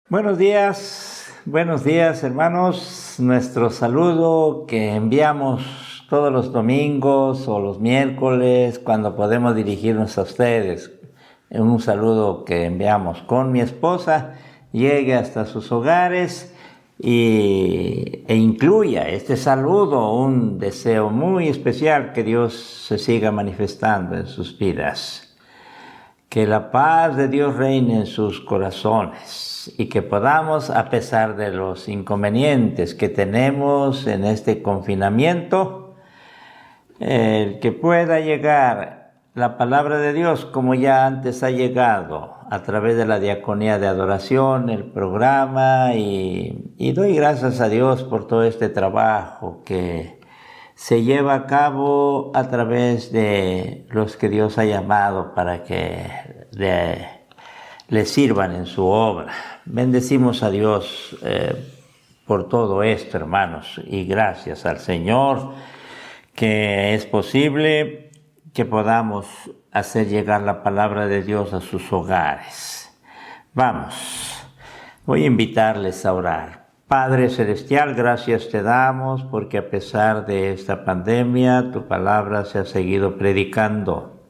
Buenos días hermanos. Nuestro saludo que enviamos todos los domingos o los miércoles cuando podemos dirigirnos a ustedes. Un saludo que enviamos con mi esposa, llegue hasta sus hogares e incluya este saludo un deseo muy especial que Dios se siga manifestando en sus vidas. Que la paz de Dios reine en sus corazones y que podamos, a pesar de los inconvenientes que tenemos en este confinamiento, que pueda llegar la palabra de Dios como ya antes ha llegado a través de la diaconía de adoración, el programa, y doy gracias a Dios por todo este trabajo que se lleva a cabo a través de los que Dios ha llamado para que le sirvan en su obra. Bendecimos a Dios por todo esto, hermanos, y gracias al Señor que es posible que podamos hacer llegar la palabra de Dios a sus hogares. Vamos, voy a invitarles a orar. Padre Celestial, gracias te damos porque a pesar de esta pandemia, tu palabra se ha seguido predicando.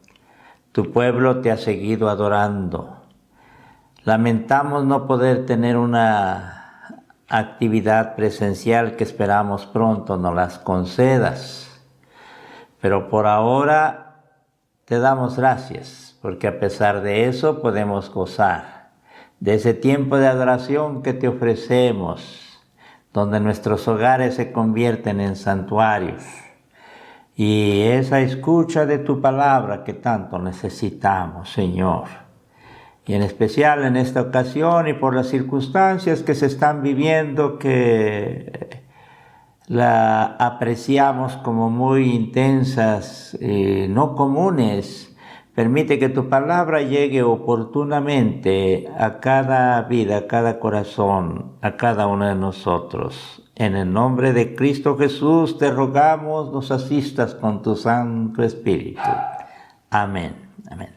Tu pueblo te ha seguido adorando. Lamentamos no poder tener una actividad presencial que esperamos pronto nos las concedas. Pero por ahora te damos gracias porque a pesar de eso podemos gozar de ese tiempo de adoración que te ofrecemos, donde nuestros hogares se convierten en santuarios, y esa escucha de tu palabra que tanto necesitamos, Señor. Y en especial en esta ocasión y por las circunstancias que se están viviendo, que la apreciamos como muy intensas, no comunes. Permite que tu palabra llegue oportunamente a cada vida, a cada corazón, a cada uno de nosotros. En el nombre de Cristo Jesús te rogamos, nos asistas con tu Santo Espíritu. Amén. Amén.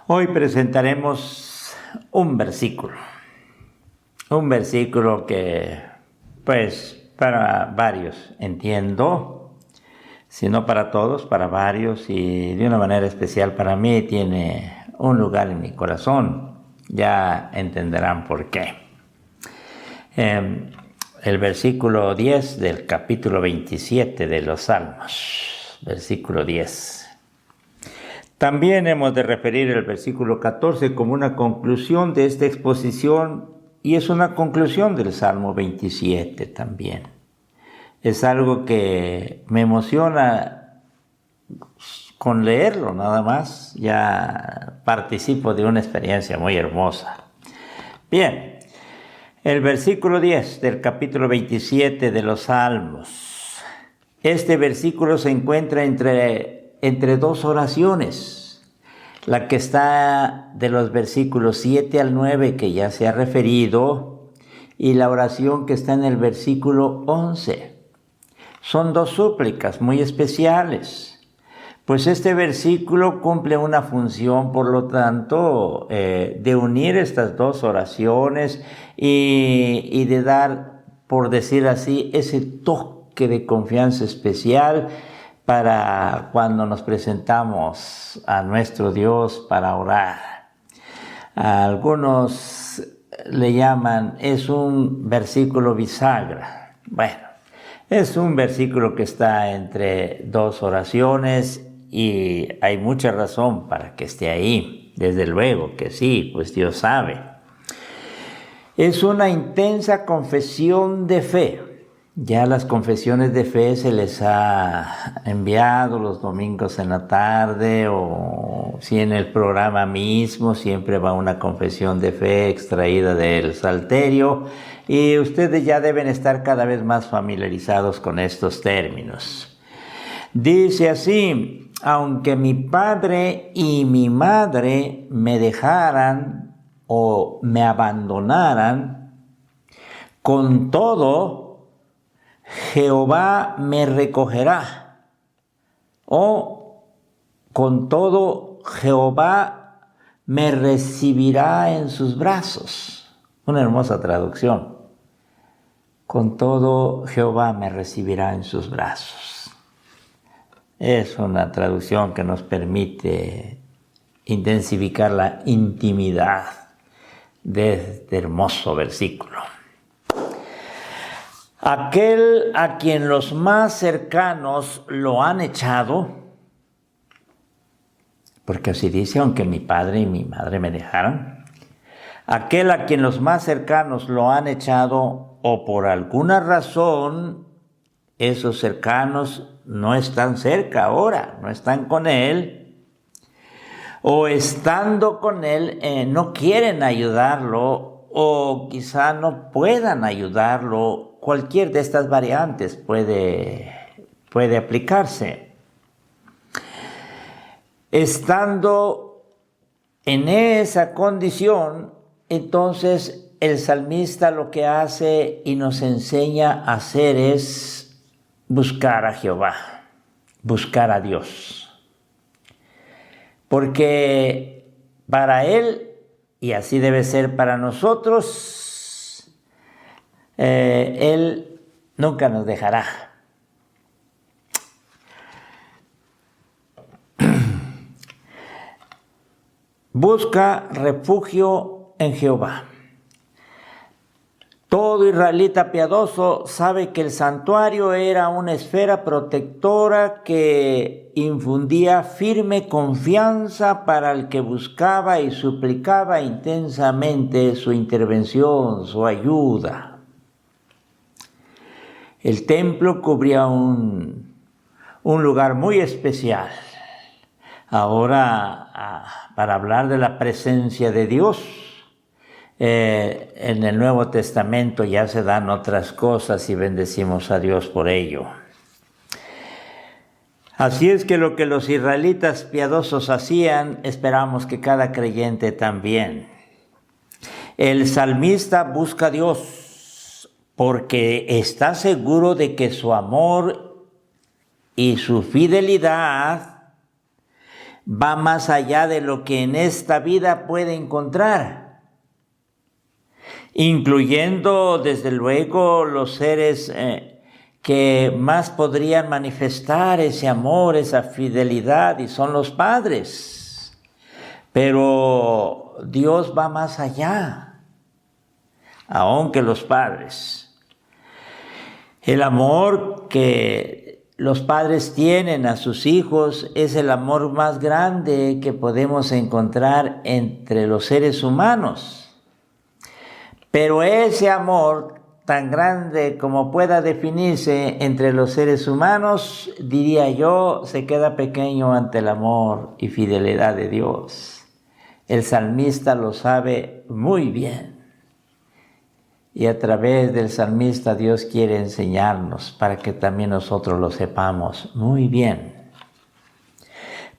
Hoy presentaremos un versículo que, pues, para varios entiendo, si no para todos, para varios, y de una manera especial para mí tiene un lugar en mi corazón. Ya entenderán por qué. El versículo 10 del capítulo 27 de los Salmos, versículo 10. También hemos de referir el versículo 14 como una conclusión de esta exposición, y es una conclusión del Salmo 27 también. Es algo que me emociona con leerlo nada más. Ya participo de una experiencia muy hermosa. Bien, el versículo 10 del capítulo 27 de los Salmos. Este versículo se encuentra entre dos oraciones. La que está de los versículos 7 al 9, que ya se ha referido, y la oración que está en el versículo 11. Son dos súplicas muy especiales, pues este versículo cumple una función, por lo tanto, de unir estas dos oraciones y de dar, por decir así, ese toque de confianza especial para cuando nos presentamos a nuestro Dios para orar. Algunos le llaman, es un versículo bisagra. Bueno, es un versículo que está entre dos oraciones y hay mucha razón para que esté ahí. Desde luego que sí, pues Dios sabe. Es una intensa confesión de fe. Ya las confesiones de fe se les ha enviado los domingos en la tarde, o si en el programa mismo siempre va una confesión de fe extraída del Salterio, y ustedes ya deben estar cada vez más familiarizados con estos términos. Dice así: aunque mi padre y mi madre me dejaran o me abandonaran, con todo Jehová me recogerá. O con todo Jehová me recibirá en sus brazos. Una hermosa traducción. Con todo, Jehová me recibirá en sus brazos. Es una traducción que nos permite intensificar la intimidad de este hermoso versículo. Aquel a quien los más cercanos lo han echado, porque así dice, aunque mi padre y mi madre me dejaron, aquel a quien los más cercanos lo han echado, o por alguna razón esos cercanos no están cerca ahora, no están con él, o estando con él no quieren ayudarlo, o quizá no puedan ayudarlo. Cualquier de estas variantes puede aplicarse. Estando en esa condición, entonces el salmista lo que hace y nos enseña a hacer es buscar a Jehová, buscar a Dios. Porque para él, y así debe ser para nosotros, él nunca nos dejará. Busca refugio en Jehová. Todo israelita piadoso sabe que el santuario era una esfera protectora que infundía firme confianza para el que buscaba y suplicaba intensamente su intervención, su ayuda. El templo cubría un lugar muy especial. Ahora, para hablar de la presencia de Dios, en el Nuevo Testamento ya se dan otras cosas y bendecimos a Dios por ello. Así es que lo que los israelitas piadosos hacían, esperamos que cada creyente también. El salmista busca a Dios porque está seguro de que su amor y su fidelidad va más allá de lo que en esta vida puede encontrar, incluyendo desde luego los seres que más podrían manifestar ese amor, esa fidelidad, y son los padres. Pero Dios va más allá, aunque los padres. El amor que los padres tienen a sus hijos es el amor más grande que podemos encontrar entre los seres humanos. Pero ese amor tan grande como pueda definirse entre los seres humanos, diría yo, se queda pequeño ante el amor y fidelidad de Dios. El salmista lo sabe muy bien. Y a través del salmista Dios quiere enseñarnos para que también nosotros lo sepamos muy bien.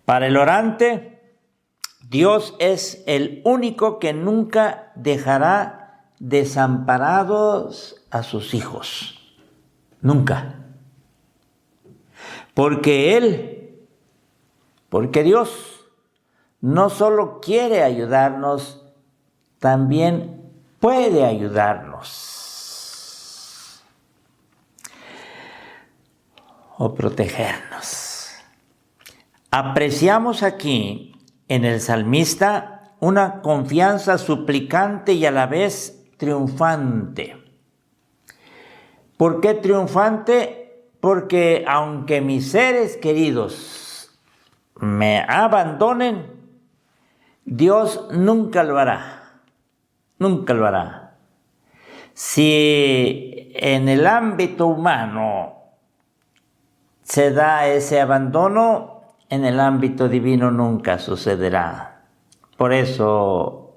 Para el orante, Dios es el único que nunca dejará desamparados a sus hijos. Nunca. Porque Dios no solo quiere ayudarnos, también puede ayudarnos o protegernos. Apreciamos aquí en el salmista una confianza suplicante y a la vez triunfante. ¿Por qué triunfante? Porque aunque mis seres queridos me abandonen, Dios nunca lo hará. Nunca lo hará. Si en el ámbito humano se da ese abandono, en el ámbito divino nunca sucederá. Por eso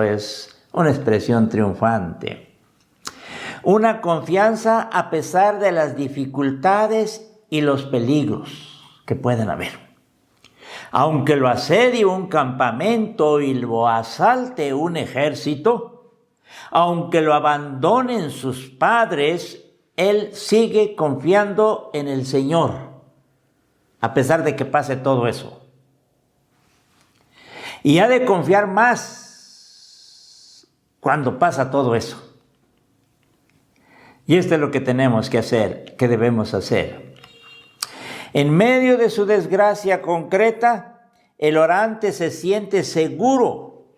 es una expresión triunfante. Una confianza a pesar de las dificultades y los peligros que pueden haber. Aunque lo asedie un campamento y lo asalte un ejército, aunque lo abandonen sus padres, él sigue confiando en el Señor, a pesar de que pase todo eso. Y ha de confiar más cuando pasa todo eso. Y esto es lo que tenemos que hacer, que debemos hacer. En medio de su desgracia concreta, el orante se siente seguro,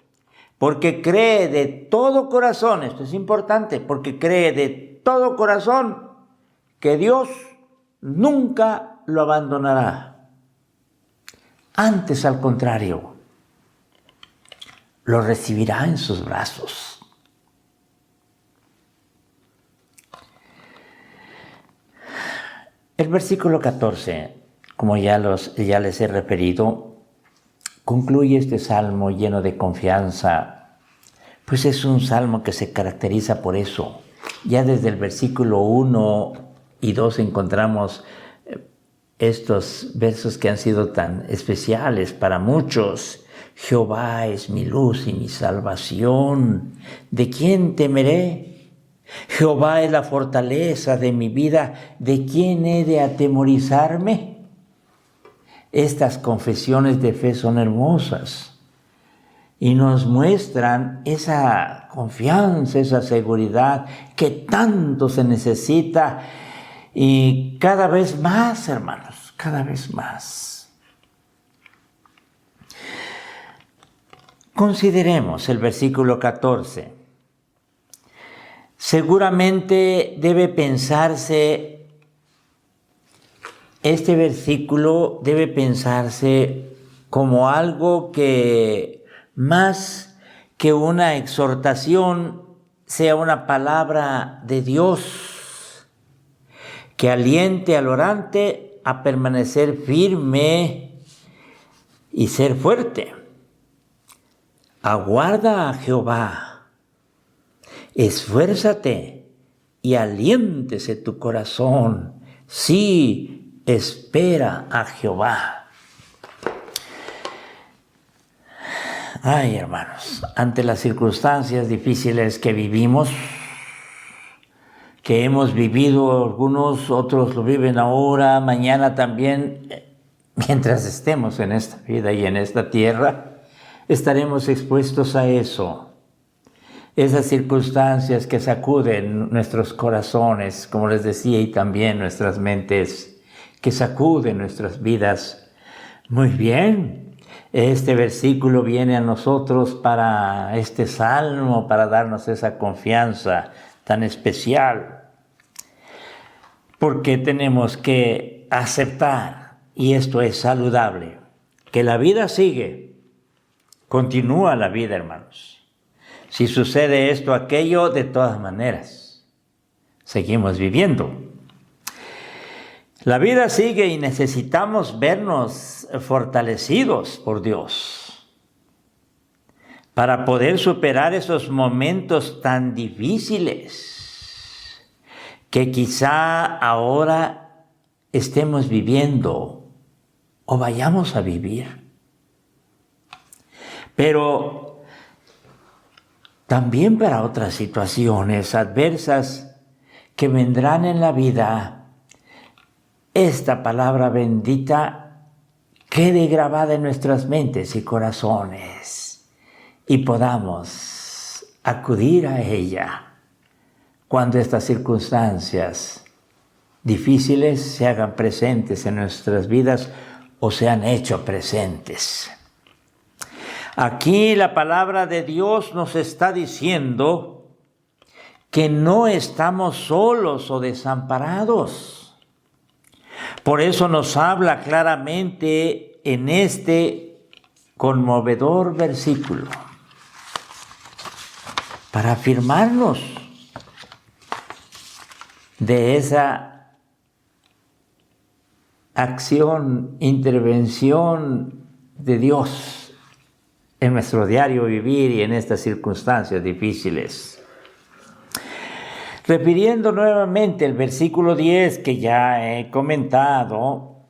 porque cree de todo corazón, esto es importante, porque cree de todo corazón que Dios nunca lo abandonará. Antes, al contrario, lo recibirá en sus brazos. El versículo 14, como ya les he referido, concluye este salmo lleno de confianza, pues es un salmo que se caracteriza por eso. Ya desde el versículo 1 y 2 encontramos estos versos que han sido tan especiales para muchos. Jehová es mi luz y mi salvación, ¿de quién temeré? Jehová es la fortaleza de mi vida, ¿de quién he de atemorizarme? Estas confesiones de fe son hermosas y nos muestran esa confianza, esa seguridad que tanto se necesita y cada vez más, hermanos, cada vez más. Consideremos el versículo 14. Seguramente debe pensarse, este versículo debe pensarse como algo que más que una exhortación sea una palabra de Dios que aliente al orante a permanecer firme y ser fuerte. Aguarda a Jehová. Esfuérzate y aliéntese tu corazón. Sí, espera a Jehová. Ay, hermanos, ante las circunstancias difíciles que vivimos, que hemos vivido algunos, otros lo viven ahora, mañana también, mientras estemos en esta vida y en esta tierra, estaremos expuestos a eso. Esas circunstancias que sacuden nuestros corazones, como les decía, y también nuestras mentes, que sacuden nuestras vidas. Muy bien, este versículo viene a nosotros para este salmo, para darnos esa confianza tan especial. Porque tenemos que aceptar, y esto es saludable, que la vida sigue, continúa la vida, hermanos. Si sucede esto, aquello, de todas maneras, seguimos viviendo. La vida sigue y necesitamos vernos fortalecidos por Dios para poder superar esos momentos tan difíciles que quizá ahora estemos viviendo o vayamos a vivir. Pero también para otras situaciones adversas que vendrán en la vida, esta palabra bendita quede grabada en nuestras mentes y corazones y podamos acudir a ella cuando estas circunstancias difíciles se hagan presentes en nuestras vidas o se han hecho presentes. Aquí la palabra de Dios nos está diciendo que no estamos solos o desamparados. Por eso nos habla claramente en este conmovedor versículo, para afirmarnos de esa acción, intervención de Dios en nuestro diario vivir y en estas circunstancias difíciles. Refiriendo nuevamente el versículo 10 que ya he comentado,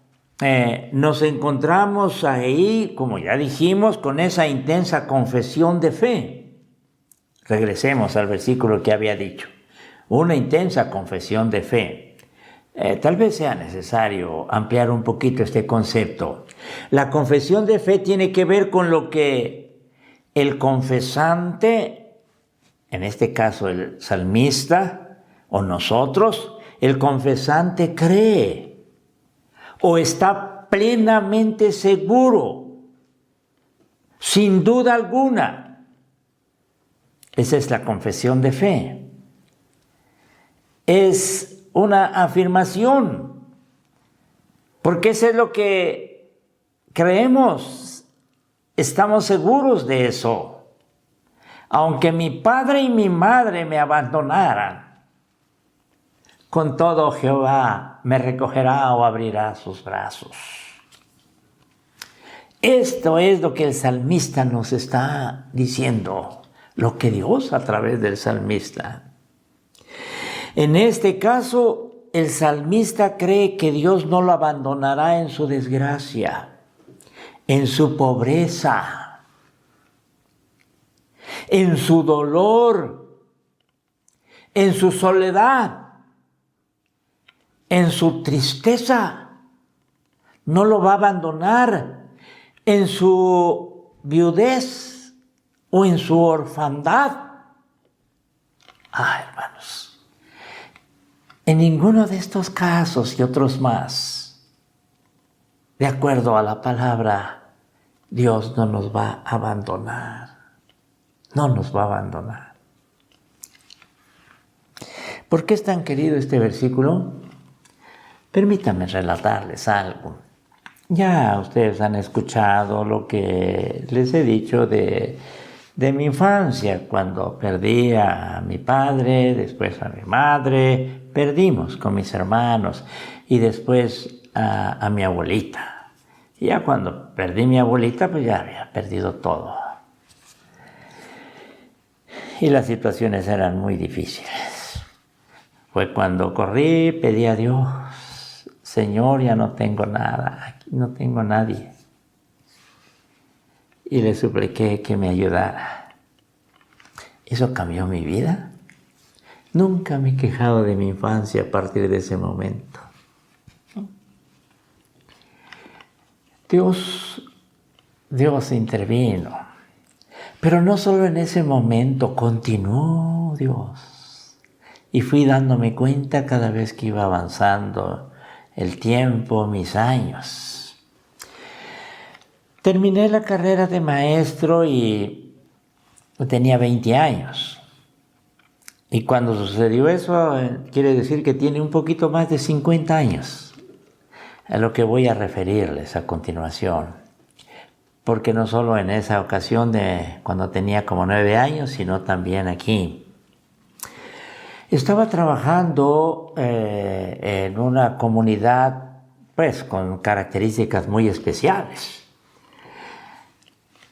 nos encontramos ahí, como ya dijimos, con esa intensa confesión de fe. Regresemos al versículo que había dicho. Una intensa confesión de fe. Tal vez sea necesario ampliar un poquito este concepto. La confesión de fe tiene que ver con lo que el confesante, en este caso el salmista o nosotros, el confesante cree o está plenamente seguro, sin duda alguna. Esa es la confesión de fe. Es una afirmación, porque eso es lo que creemos, estamos seguros de eso. Aunque mi padre y mi madre me abandonaran, con todo Jehová me recogerá o abrirá sus brazos. Esto es lo que el salmista nos está diciendo, lo que Dios a través del salmista. En este caso, el salmista cree que Dios no lo abandonará en su desgracia, en su pobreza, en su dolor, en su soledad, en su tristeza. No lo va a abandonar en su viudez o en su orfandad. Hermanos, en ninguno de estos casos y otros más, de acuerdo a la palabra, Dios no nos va a abandonar. No nos va a abandonar. ¿Por qué es tan querido este versículo? Permítanme relatarles algo. Ya ustedes han escuchado lo que les he dicho de mi infancia, cuando perdí a mi padre, después a mi madre, perdimos con mis hermanos y después a mi abuelita. Y ya cuando perdí mi abuelita, pues ya había perdido todo. Y las situaciones eran muy difíciles. Fue cuando corrí, pedí a Dios, Señor, ya no tengo nada, aquí no tengo nadie. Y le supliqué que me ayudara. ¿Eso cambió mi vida? Nunca me he quejado de mi infancia a partir de ese momento. Dios intervino. Pero no solo en ese momento, continuó Dios. Y fui dándome cuenta cada vez que iba avanzando el tiempo, mis años. Terminé la carrera de maestro y tenía 20 años. Y cuando sucedió eso, quiere decir que tiene un poquito más de 50 años, a lo que voy a referirles a continuación. Porque no solo en esa ocasión de cuando tenía como 9 años, sino también aquí. Estaba trabajando en una comunidad, pues, con características muy especiales.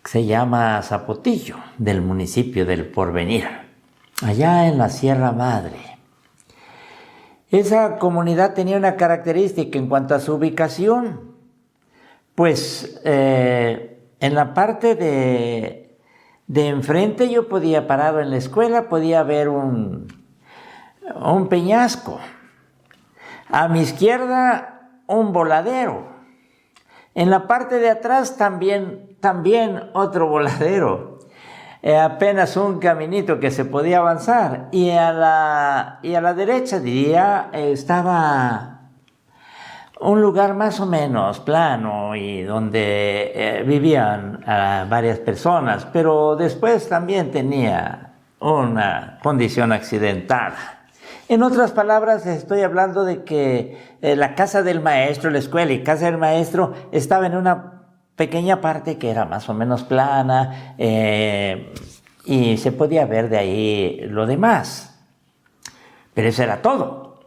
Se llama Zapotillo, del municipio del Porvenir, allá en la Sierra Madre. Esa comunidad tenía una característica en cuanto a su ubicación, pues en la parte de enfrente yo podía, parado en la escuela, podía ver un peñasco. A mi izquierda un voladero. En la parte de atrás también otro voladero. Apenas un caminito que se podía avanzar. Y a la derecha, diría, estaba un lugar más o menos plano y donde vivían varias personas, pero después también tenía una condición accidentada. En otras palabras, estoy hablando de que la casa del maestro, la escuela y casa del maestro estaba en una pequeña parte que era más o menos plana y se podía ver de ahí lo demás. Pero eso era todo.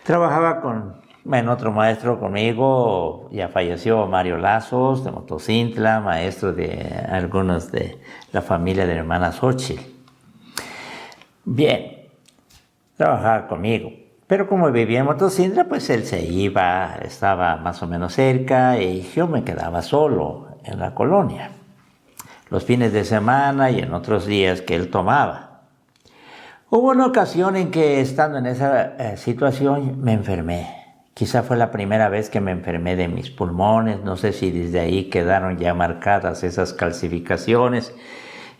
Trabajaba con otro maestro conmigo, ya falleció, Mario Lazos, de Motocintla, maestro de algunos de la familia de la hermana Xochitl. Bien, trabajaba conmigo, pero como vivía en Motocintla, pues él se iba, estaba más o menos cerca y yo me quedaba solo en la colonia, los fines de semana y en otros días que él tomaba. Hubo una ocasión en que, estando en esa situación, me enfermé Quizá fue la primera vez que me enfermé de mis pulmones, no sé si desde ahí quedaron ya marcadas esas calcificaciones,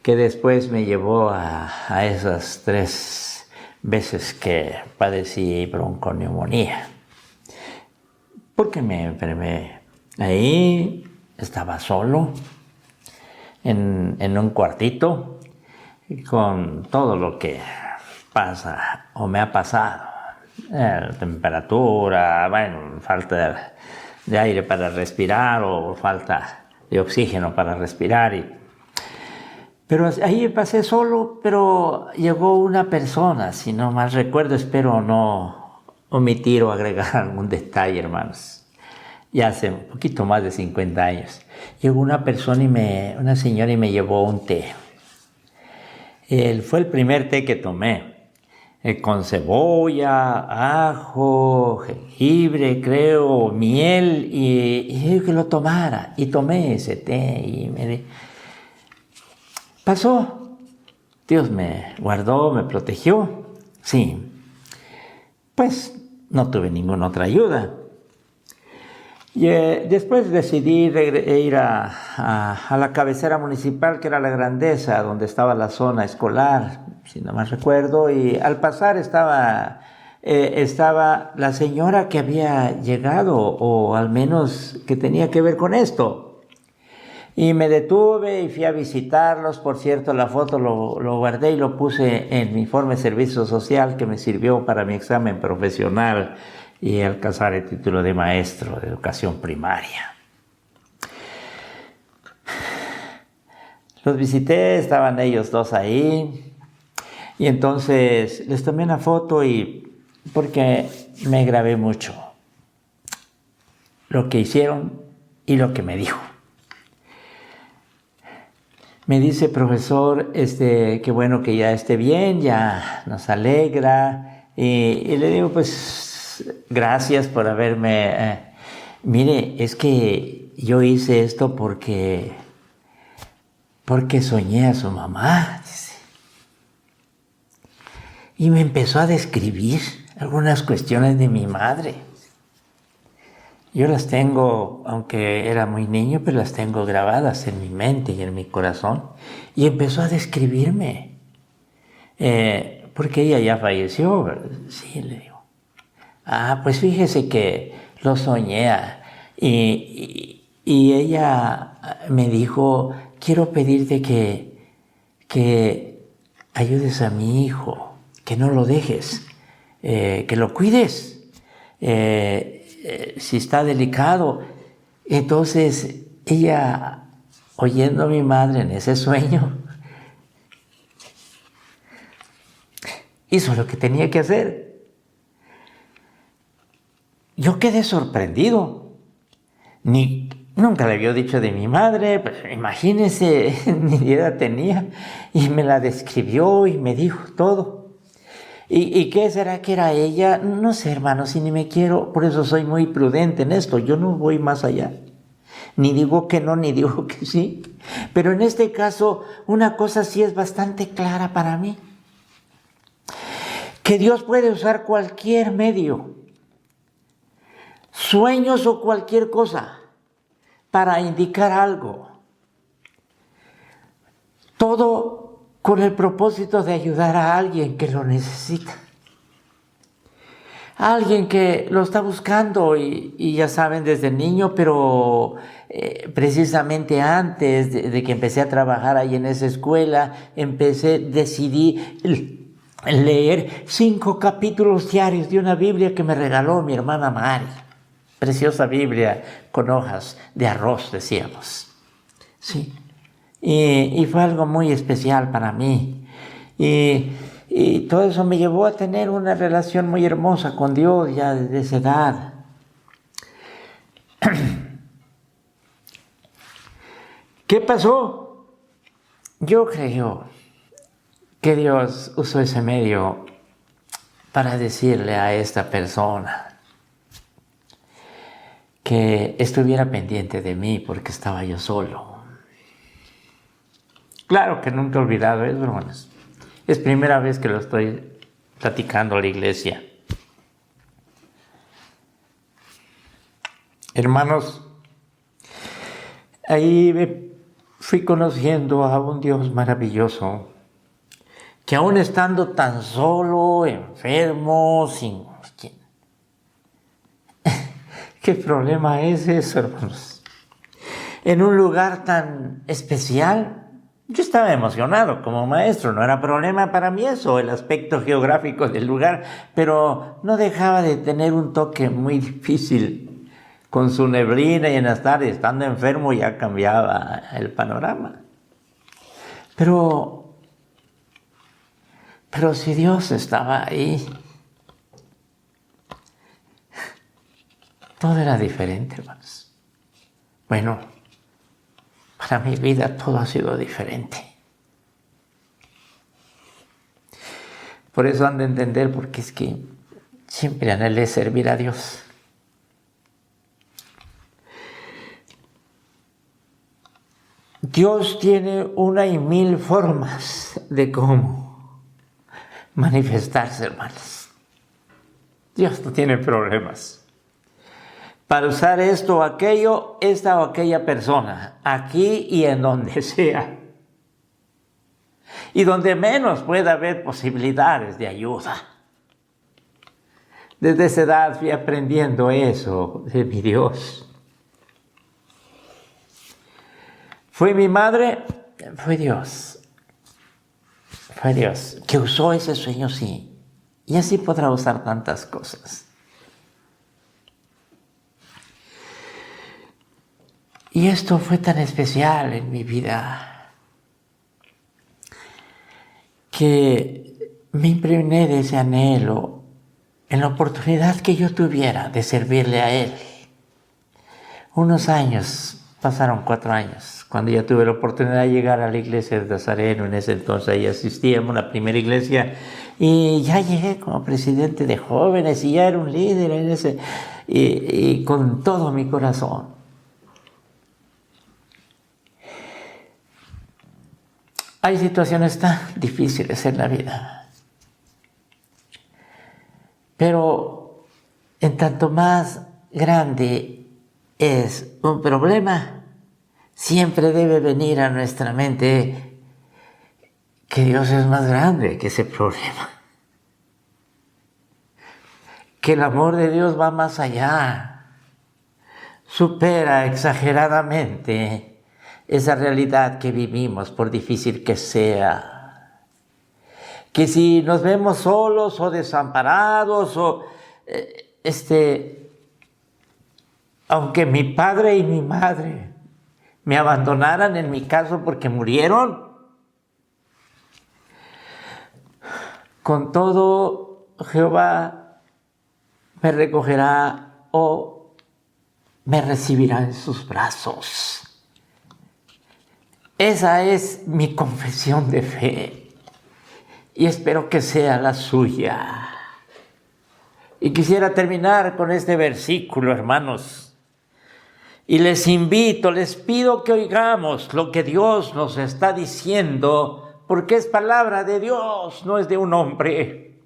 que después me llevó a esas 3 veces que padecí bronconeumonía. Porque me enfermé. Ahí estaba solo, en un cuartito, con todo lo que pasa o me ha pasado. Temperatura, bueno, falta de aire para respirar o falta de oxígeno para respirar. Pero ahí pasé solo, pero llegó una persona, si no mal recuerdo, espero no omitir o agregar algún detalle, hermanos. Ya hace un poquito más de 50 años. Llegó una persona una señora y me llevó un té. Fue el primer té que tomé. Con cebolla, ajo, jengibre, creo, miel, y que lo tomara. Y tomé ese té y pasó. Dios me guardó, me protegió. Sí. Pues no tuve ninguna otra ayuda. Y después decidí ir a la cabecera municipal, que era La Grandeza, donde estaba la zona escolar, si no mal recuerdo, y al pasar estaba la señora que había llegado, o al menos que tenía que ver con esto. Y me detuve y fui a visitarlos. Por cierto, la foto lo guardé y lo puse en mi informe de servicio social, que me sirvió para mi examen profesional y alcanzar el título de maestro de educación primaria. Los visité, estaban ellos dos ahí, y entonces les tomé una foto porque me grabé mucho lo que hicieron y lo que me dijo. Me dice: profesor, qué bueno que ya esté bien, ya nos alegra. Y le digo: pues gracias por haberme... mire, es que yo hice esto porque soñé a su mamá, dice. Y me empezó a describir algunas cuestiones de mi madre. Yo las tengo, aunque era muy niño, pero las tengo grabadas en mi mente y en mi corazón. Y empezó a describirme. Porque ella ya falleció. Sí, le digo. Pues fíjese que lo soñé. Y ella me dijo: quiero pedirte que ayudes a mi hijo, que no lo dejes, que lo cuides. Si está delicado. Entonces ella, oyendo a mi madre en ese sueño, hizo lo que tenía que hacer. Yo quedé sorprendido. Nunca le había dicho de mi madre, pues imagínense, ni idea tenía, y me la describió y me dijo todo. ¿Y qué será que era ella? No sé, hermano, si ni me quiero, por eso soy muy prudente en esto. Yo no voy más allá. Ni digo que no, ni digo que sí. Pero en este caso, una cosa sí es bastante clara para mí. Que Dios puede usar cualquier medio, sueños o cualquier cosa, para indicar algo. Todo con el propósito de ayudar a alguien que lo necesita. Alguien que lo está buscando y ya saben, desde niño, pero precisamente antes de que empecé a trabajar ahí en esa escuela, decidí leer 5 capítulos diarios de una Biblia que me regaló mi hermana Mari. Preciosa Biblia con hojas de arroz, decíamos. Sí. Y fue algo muy especial para mí. Y todo eso me llevó a tener una relación muy hermosa con Dios ya desde esa edad. ¿Qué pasó? Yo creo que Dios usó ese medio para decirle a esta persona que estuviera pendiente de mí porque estaba yo solo. Claro que nunca he olvidado eso, hermanos. Es primera vez que lo estoy platicando a la iglesia. Hermanos, ahí fui conociendo a un Dios maravilloso, que aún estando tan solo, enfermo, sin... ¿Qué problema es eso, hermanos? En un lugar tan especial, yo estaba emocionado como maestro, no era problema para mí eso, el aspecto geográfico del lugar, pero no dejaba de tener un toque muy difícil con su neblina, y en las tardes, estando enfermo, ya cambiaba el panorama. Pero si Dios estaba ahí, todo era diferente, hermanos. Bueno, para mi vida todo ha sido diferente. Por eso han de entender, porque es que siempre anhelé servir a Dios. Dios tiene una y mil formas de cómo manifestarse, hermanos. Dios no tiene problemas para usar esto o aquello, esta o aquella persona, aquí y en donde sea. Y donde menos pueda haber posibilidades de ayuda. Desde esa edad fui aprendiendo eso de mi Dios. ¿Fue mi madre? Fue Dios. Fue Dios que usó ese sueño, sí. Y así podrá usar tantas cosas. Y esto fue tan especial en mi vida que me impregné de ese anhelo en la oportunidad que yo tuviera de servirle a Él. Unos años, pasaron 4 años, cuando ya tuve la oportunidad de llegar a la iglesia de Nazareno. En ese entonces ahí asistíamos a la primera iglesia y ya llegué como presidente de jóvenes y ya era un líder en ese, y con todo mi corazón. Hay situaciones tan difíciles en la vida, pero en tanto más grande es un problema, siempre debe venir a nuestra mente que Dios es más grande que ese problema, que el amor de Dios va más allá, supera exageradamente esa realidad que vivimos, por difícil que sea. Que si nos vemos solos o desamparados, o aunque mi padre y mi madre me abandonaran en mi caso porque murieron, con todo Jehová me recogerá o me recibirá en sus brazos. Esa es mi confesión de fe y espero que sea la suya. Y quisiera terminar con este versículo, hermanos, y les invito, les pido que oigamos lo que Dios nos está diciendo, porque es palabra de Dios, no es de un hombre.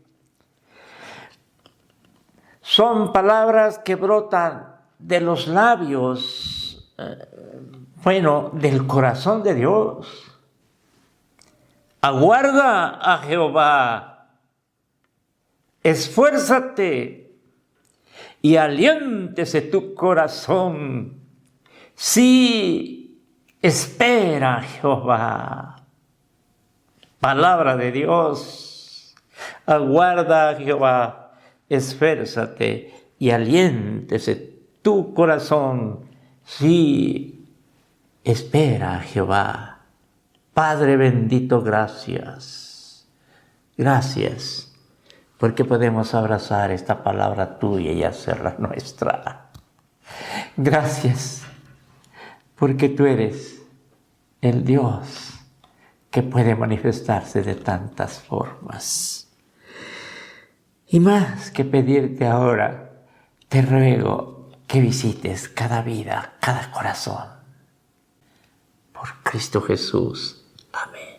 Son palabras que brotan de los labios, del corazón de Dios. Aguarda a Jehová, esfuérzate y aliéntese tu corazón. Sí, espera a Jehová. Palabra de Dios. Aguarda a Jehová, esfuérzate y aliéntese tu corazón. Sí, espera a Jehová. Padre bendito, gracias. Gracias, porque podemos abrazar esta palabra tuya y hacerla nuestra. Gracias, porque tú eres el Dios que puede manifestarse de tantas formas. Y más que pedirte ahora, te ruego que visites cada vida, cada corazón. Por Cristo Jesús. Amén.